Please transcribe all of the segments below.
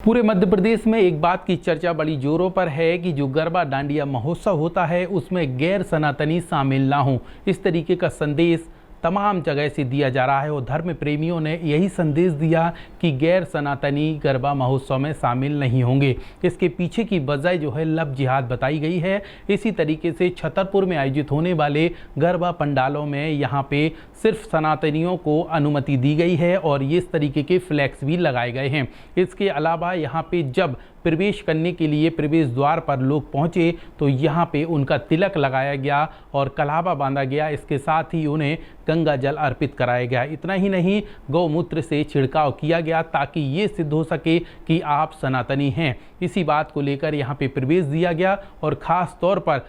पूरे मध्य प्रदेश में एक बात की चर्चा बड़ी जोरों पर है कि जो गरबा डांडिया महोत्सव होता है उसमें गैर सनातनी शामिल ना हो। इस तरीके का संदेश तमाम जगह से दिया जा रहा है और धर्म प्रेमियों ने यही संदेश दिया कि गैर सनातनी गरबा महोत्सव में शामिल नहीं होंगे। इसके पीछे की वजह जो है लव जिहाद बताई गई है। इसी तरीके से छतरपुर में आयोजित होने वाले गरबा पंडालों में यहाँ पे सिर्फ सनातनियों को अनुमति दी गई है और ये इस तरीके के फ्लैक्स भी लगाए गए हैं। इसके अलावा यहाँ पे जब प्रवेश करने के लिए प्रवेश द्वार पर लोग पहुंचे तो यहाँ पे उनका तिलक लगाया गया और कलावा बांधा गया। इसके साथ ही उन्हें गंगा जल अर्पित कराया गया। इतना ही नहीं, गौमूत्र से छिड़काव किया गया ताकि ये सिद्ध हो सके कि आप सनातनी हैं। इसी बात को लेकर यहाँ पे प्रवेश दिया गया और ख़ास तौर पर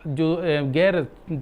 जो गैर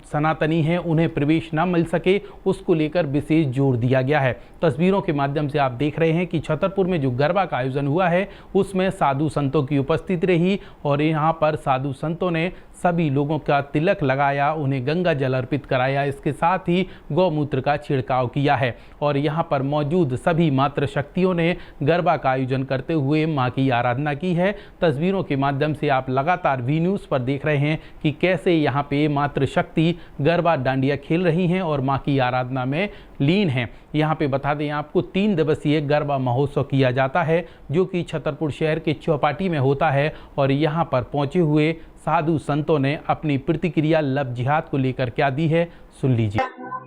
सनातनी हैं उन्हें प्रवेश ना मिल सके उसको लेकर विशेष जोर दिया गया है। तस्वीरों के माध्यम से आप देख रहे हैं कि छतरपुर में जो गरबा का आयोजन हुआ है उसमें साधु संतों की उपस्थिति रही और यहाँ पर साधु संतों ने सभी लोगों का तिलक लगाया, उन्हें गंगा जल अर्पित कराया। इसके साथ ही गौमूत्र का छिड़काव किया है और यहाँ पर मौजूद सभी मातृशक्तियों ने गरबा का आयोजन करते हुए माँ की आराधना की है। तस्वीरों के माध्यम से आप लगातार वी न्यूज़ पर देख रहे हैं कि कैसे यहाँ पे मातृशक्ति गरबा डांडिया खेल रही हैं और माँ की आराधना में लीन हैं। यहाँ पे बता दें आपको 3 दिवसीय गरबा महोत्सव किया जाता है जो कि छतरपुर शहर के चौपाटी में होता है और यहाँ पर पहुँचे हुए साधु संतों ने अपनी प्रतिक्रिया लव जिहाद को लेकर क्या दी है, सुन लीजिए।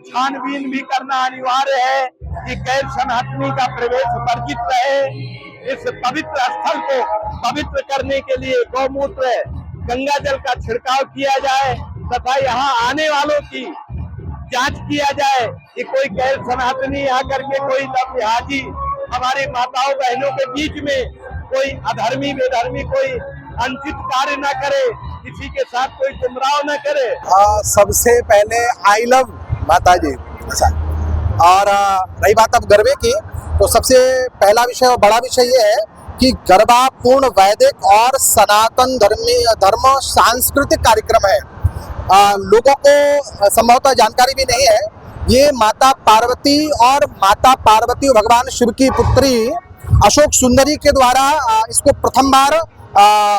छानबीन भी करना अनिवार्य है कि गैर सनातनी का प्रवेश वर्जित रहे। इस पवित्र स्थल को पवित्र करने के लिए गौमूत्र गंगा जल का छिड़काव किया जाए तथा यहाँ आने वालों की जांच किया जाए कि कोई गैर सनातनी आकर के कोई लव जिहादी हमारी माताओं बहनों के बीच में कोई अधर्मी बेधर्मी कोई अनुचित कार्य न करे, किसी के साथ कोई गुमराह न करे। सबसे पहले आई लव माता जी। और रही बात अब गरबे की, तो सबसे पहला विषय और बड़ा विषय ये है कि गरबा पूर्ण वैदिक और सनातन धर्म सांस्कृतिक कार्यक्रम है। लोगों को संभवतः जानकारी भी नहीं है, ये माता पार्वती और भगवान शिव की पुत्री अशोक सुंदरी के द्वारा इसको प्रथम बार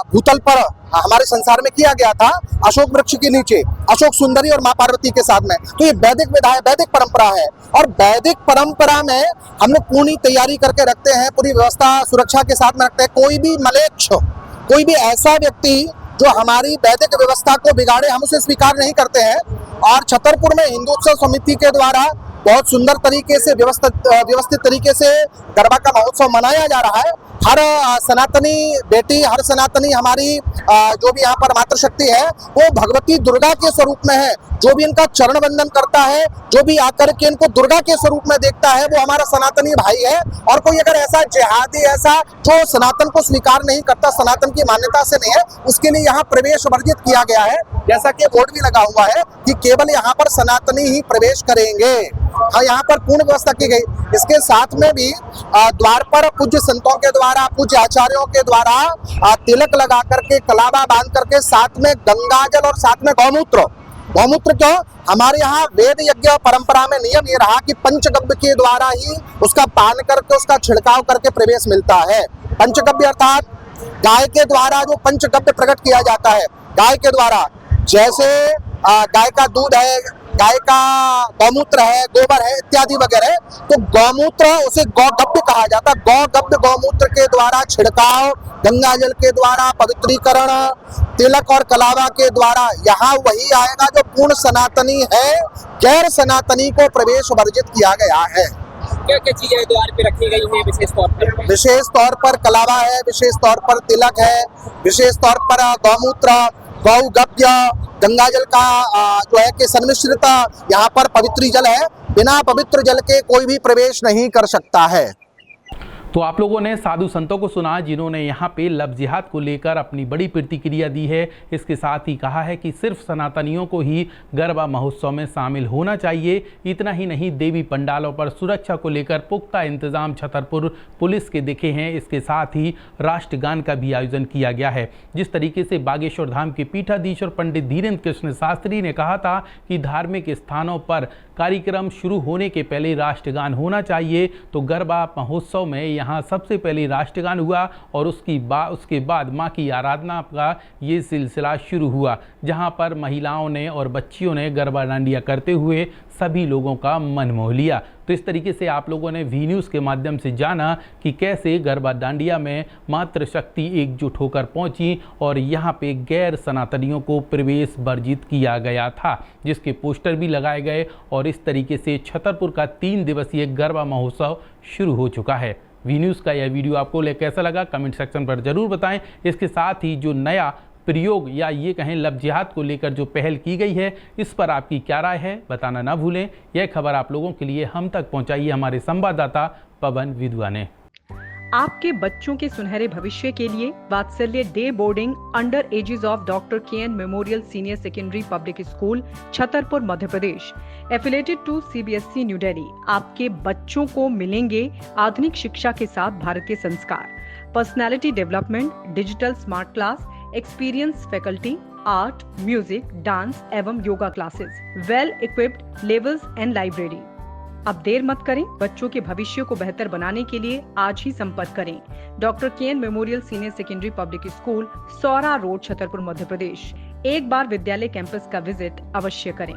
भूतल पर हमारे संसार में किया गया था, अशोक वृक्ष के नीचे अशोक सुंदरी और माँ पार्वती के साथ में। तो ये वैदिक विधा है, वैदिक परंपरा है और वैदिक परंपरा में हम लोग पूरी तैयारी करके रखते हैं, पूरी व्यवस्था सुरक्षा के साथ में रखते हैं। कोई भी मलेच्छ, कोई भी ऐसा व्यक्ति जो हमारी वैदिक व्यवस्था को बिगाड़े, हम उसे स्वीकार नहीं करते हैं। और छतरपुर में हिंदू उत्सव समिति के द्वारा बहुत सुंदर तरीके से व्यवस्थित तरीके से गरबा का महोत्सव मनाया जा रहा है। हर सनातनी बेटी, हर सनातनी हमारी जो भी यहाँ पर मातृशक्ति है वो भगवती दुर्गा के स्वरूप में है। जो भी इनका चरण वंदन करता है, जो भी आकर के इनको दुर्गा के स्वरूप में देखता है वो हमारा सनातनी भाई है। और कोई अगर ऐसा जिहादी, ऐसा जो सनातन को स्वीकार नहीं करता, सनातन की मान्यता से नहीं है, उसके लिए यहाँ प्रवेश वर्जित किया गया है। जैसा कि बोर्ड भी लगा हुआ है कि केवल यहाँ पर सनातनी ही प्रवेश करेंगे। हाँ, यहाँ पर पूर्ण व्यवस्था की गई। इसके साथ में भी द्वार पर पूज्य संतों के द्वारा, पूज्य आचार्यों के द्वारा तिलक लगा करके, कलावा बांध करके, साथ में गंगाजल और साथ में गौमूत्र क्यों, हमारे यहाँ वेद यज्ञ परंपरा में नियम ये रहा कि पंचगव्य के द्वारा ही उसका पान करके, उसका छिड़काव करके प्रवेश मिलता है। पंचगव्य अर्थात गाय के द्वारा जो पंचगव्य प्रकट किया जाता है, गाय के द्वारा, जैसे गाय का दूध है, गाय का गौमूत्र है, गोबर है इत्यादि वगैरह, तो गौमूत्र उसे गौगव्य कहा जाता है। गौगव्य गौमूत्र के द्वारा छिड़काव, गंगाजल के द्वारा पवित्रीकरण, तिलक और कलावा के द्वारा यहाँ वही आएगा जो पूर्ण सनातनी है। गैर सनातनी को प्रवेश वर्जित किया गया है। क्या क्या चीजें द्वार पे रखी गई हैं विशेष तौर पर? विशेष तौर पर कलावा है, विशेष तौर पर तिलक है, विशेष तौर पर गौमूत्र, गौगव्य, गंगाजल का जो है कि सन्मिश्रित यहाँ पर पवित्र जल है। बिना पवित्र जल के कोई भी प्रवेश नहीं कर सकता है। तो आप लोगों ने साधु संतों को सुना जिन्होंने यहाँ पे लव जिहाद को लेकर अपनी बड़ी प्रतिक्रिया दी है। इसके साथ ही कहा है कि सिर्फ सनातनियों को ही गरबा महोत्सव में शामिल होना चाहिए। इतना ही नहीं, देवी पंडालों पर सुरक्षा को लेकर पुख्ता इंतजाम छतरपुर पुलिस के दिखे हैं। इसके साथ ही राष्ट्रगान का भी आयोजन किया गया है। जिस तरीके से बागेश्वर धाम के पीठाधीश्वर पंडित धीरेन्द्र कृष्ण शास्त्री ने कहा था कि धार्मिक स्थानों पर कार्यक्रम शुरू होने के पहले राष्ट्रगान होना चाहिए। तो गरबा महोत्सव में यहाँ सबसे पहले राष्ट्रगान हुआ और उसके बाद माँ की आराधना का ये सिलसिला शुरू हुआ, जहाँ पर महिलाओं ने और बच्चियों ने गरबा डांडिया करते हुए सभी लोगों का मन मोह लिया। तो इस तरीके से आप लोगों ने वी न्यूज़ के माध्यम से जाना कि कैसे गरबा डांडिया में मातृशक्ति एकजुट होकर पहुंची और यहाँ पे गैर सनातनियों को प्रवेश वर्जित किया गया था, जिसके पोस्टर भी लगाए गए और इस तरीके से छतरपुर का 3 दिवसीय गरबा महोत्सव शुरू हो चुका है। वी न्यूज़ का यह वीडियो आपको कैसा लगा कमेंट सेक्शन पर जरूर बताएं। इसके साथ ही जो नया प्रयोग या ये कहें लव जिहाद को लेकर जो पहल की गई है, इस पर आपकी क्या राय है बताना ना भूलें। यह खबर आप लोगों के लिए हम तक पहुंचाई है हमारे संवाददाता पवन विधुआ ने। आपके बच्चों के सुनहरे भविष्य के लिए Vatsalya day boarding under ages of doctor KN memorial senior secondary public school Chhatarpur Madhya Pradesh affiliated to CBSE new Delhi आपके बच्चों को मिलेंगे आधुनिक शिक्षा के साथ भारतीय संस्कार, personality development, digital smart class, experience faculty, art, music, dance एवं yoga classes, well equipped levels and library. अब देर मत करें, बच्चों के भविष्य को बेहतर बनाने के लिए आज ही संपर्क करें doctor KN memorial senior secondary public school, Saura road, Chhatarpur, Madhya Pradesh. एक बार विद्यालय कैंपस का विजिट अवश्य करें।